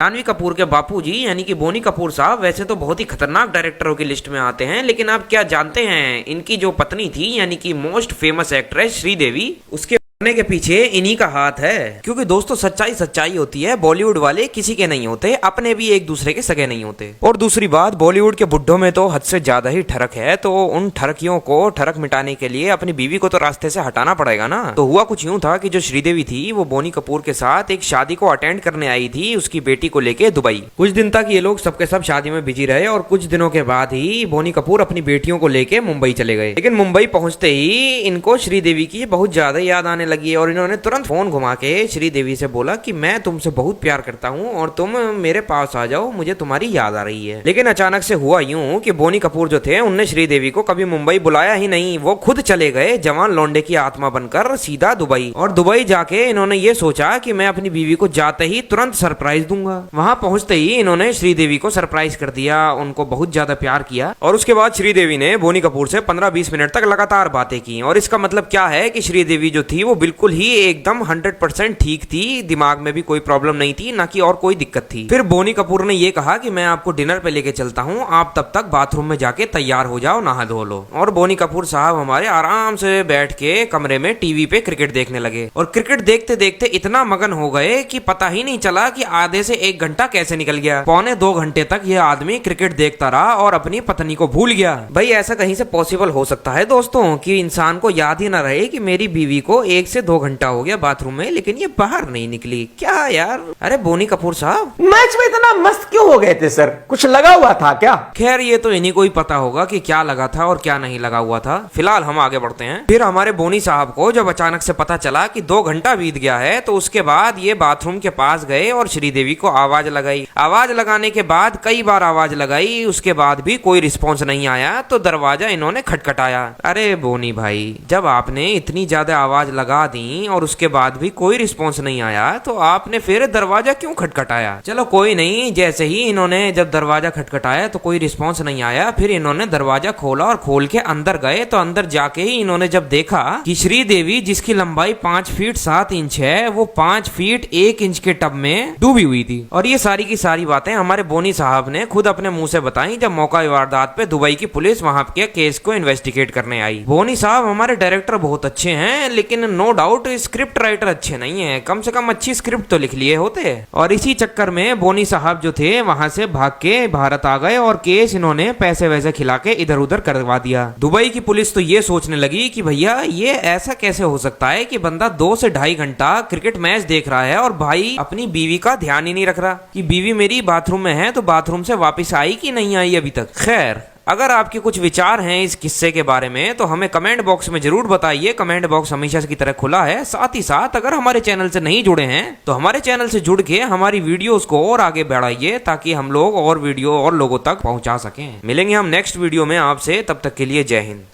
जानवी कपूर के बापूजी यानी कि बोनी कपूर साहब वैसे तो बहुत ही खतरनाक डायरेक्टरों की लिस्ट में आते हैं, लेकिन आप क्या जानते हैं इनकी जो पत्नी थी यानी कि मोस्ट फेमस एक्ट्रेस श्रीदेवी, उसके मरने के पीछे इन्हीं का हाथ है। क्योंकि दोस्तों सच्चाई सच्चाई होती है, बॉलीवुड वाले किसी के नहीं होते, अपने भी एक दूसरे के सगे नहीं होते। और दूसरी बात, बॉलीवुड के बुड्ढों में तो हद से ज्यादा ही ठरक है, तो उन ठरकियों को ठरक मिटाने के लिए अपनी बीवी को तो रास्ते से हटाना पड़ेगा ना। तो हुआ कुछ यूं था कि जो श्रीदेवी थी वो बोनी कपूर के साथ एक शादी को अटेंड करने आई थी उसकी बेटी को लेके दुबई। कुछ दिन तक ये लोग सबके सब शादी में बिजी रहे और कुछ दिनों के बाद ही बोनी कपूर अपनी बेटियों को लेके मुंबई चले गए। लेकिन मुंबई पहुंचते ही इनको श्रीदेवी की बहुत ज्यादा याद आने लगी और इन्होंने तुरंत फोन घुमा के श्रीदेवी से बोला कि मैं तुमसे बहुत प्यार करता हूँ और तुम मेरे पास आ जाओ, मुझे तुम्हारी याद आ रही है। लेकिन अचानक से हुआ यूं कि बोनी कपूर जो थे उनने श्रीदेवी को कभी मुंबई बुलाया ही नहीं, वो खुद चले गए जवान लौंडे की आत्मा बनकर सीधा दुबई। और दुबई जाके इन्होंने ये सोचा कि मैं अपनी बीवी को जाते ही तुरंत सरप्राइज दूंगा। वहां पहुंचते ही इन्होंने श्रीदेवी को सरप्राइज कर दिया, उनको बहुत ज्यादा प्यार किया। और उसके बाद श्रीदेवी ने बोनी कपूर से 15-20 मिनट तक लगातार बातें की। और इसका मतलब क्या है कि श्रीदेवी जो थी वो बिल्कुल ही एकदम 100% ठीक थी, दिमाग में भी कोई प्रॉब्लम नहीं थी, ना कि और कोई दिक्कत थी। फिर बोनी कपूर ने ये कहा कि मैं आपको डिनर पे लेके चलता हूँ, आप तब तक बाथरूम में जाके तैयार हो जाओ, नहा धो लो। और बोनी कपूर साहब हमारे आराम से बैठ के कमरे में टीवी पे क्रिकेट देखने लगे। और क्रिकेट देखते देखते इतना मगन हो गए कि पता ही नहीं चला कि आधे से 1 घंटा कैसे निकल गया। 1.25 घंटे तक ये आदमी क्रिकेट देखता रहा और अपनी पत्नी को भूल गया। भाई ऐसा कहीं से पॉसिबल हो सकता है दोस्तों कि इंसान को याद ही ना रहे कि मेरी बीवी को 1 से 2 घंटा हो गया बाथरूम में, लेकिन ये बाहर नहीं निकली। क्या यार, अरे बोनी कपूर साहब मैच में इतना मस्त क्यों हो गए थे सर? कुछ लगा हुआ था क्या? खैर ये तो इन्हीं को ही पता होगा कि क्या लगा था और क्या नहीं लगा हुआ था। फिलहाल हम आगे बढ़ते हैं। फिर हमारे बोनी साहब को जब अचानक से पता चला कि 2 घंटा बीत गया है, तो उसके बाद ये बाथरूम के पास गए और श्रीदेवी को आवाज लगाई। आवाज लगाने के बाद कई बार आवाज लगाई, उसके बाद भी कोई रिस्पॉन्स नहीं आया, तो दरवाजा इन्होंने खटखटाया। अरे बोनी भाई, जब आपने इतनी ज्यादा आवाज लगा दी और उसके बाद भी कोई रिस्पॉन्स नहीं आया, तो आपने फिर दरवाजा क्यों खटखटाया? चलो कोई नहीं, जैसे ही इन्होंने जब दरवाजा खटखटाया तो कोई रिस्पॉन्स नहीं आया, फिर इन्होंने दरवाजा खोला और खोल के अंदर गए। तो अंदर जाके ही इन्होंने जब देखा कि श्रीदेवी जिसकी लंबाई 5 फीट 7 इंच है, वो 5 फीट 1 इंच के टब में डूबी हुई थी। और ये सारी की सारी बातें हमारे बोनी साहब ने खुद अपने मुंह से बताई जब मौका वारदात पे दुबई की पुलिस वहां के केस को इन्वेस्टिगेट करने आई। बोनी साहब हमारे डायरेक्टर बहुत अच्छे हैं, लेकिन नो डाउट स्क्रिप्ट राइटर अच्छे नहीं है, कम से कम अच्छी स्क्रिप्ट तो लिख लिए होते। और इसी चक्कर में बोनी साहब जो थे वहां से भाग के भारत आ गए और केस इन्होंने पैसे वैसे खिला के इधर उधर करवा दिया। दुबई की पुलिस तो ये सोचने लगी कि भैया ये ऐसा कैसे हो सकता है कि बंदा 2 से 2.5 घंटा क्रिकेट मैच देख रहा है और भाई अपनी बीवी का ध्यान ही नहीं रख रहा कि बीवी मेरी बाथरूम में है, तो बाथरूम से वापस आई कि नहीं आई अभी तक। खैर, अगर आपके कुछ विचार हैं इस किस्से के बारे में तो हमें कमेंट बॉक्स में जरूर बताइए। कमेंट बॉक्स हमेशा की तरह खुला है। साथ ही साथ अगर हमारे चैनल से नहीं जुड़े हैं तो हमारे चैनल से जुड़ के हमारी वीडियोस को और आगे बढ़ाइए, ताकि हम लोग और वीडियो और लोगों तक पहुंचा सकें। मिलेंगे हम नेक्स्ट वीडियो में आपसे, तब तक के लिए जय हिंद।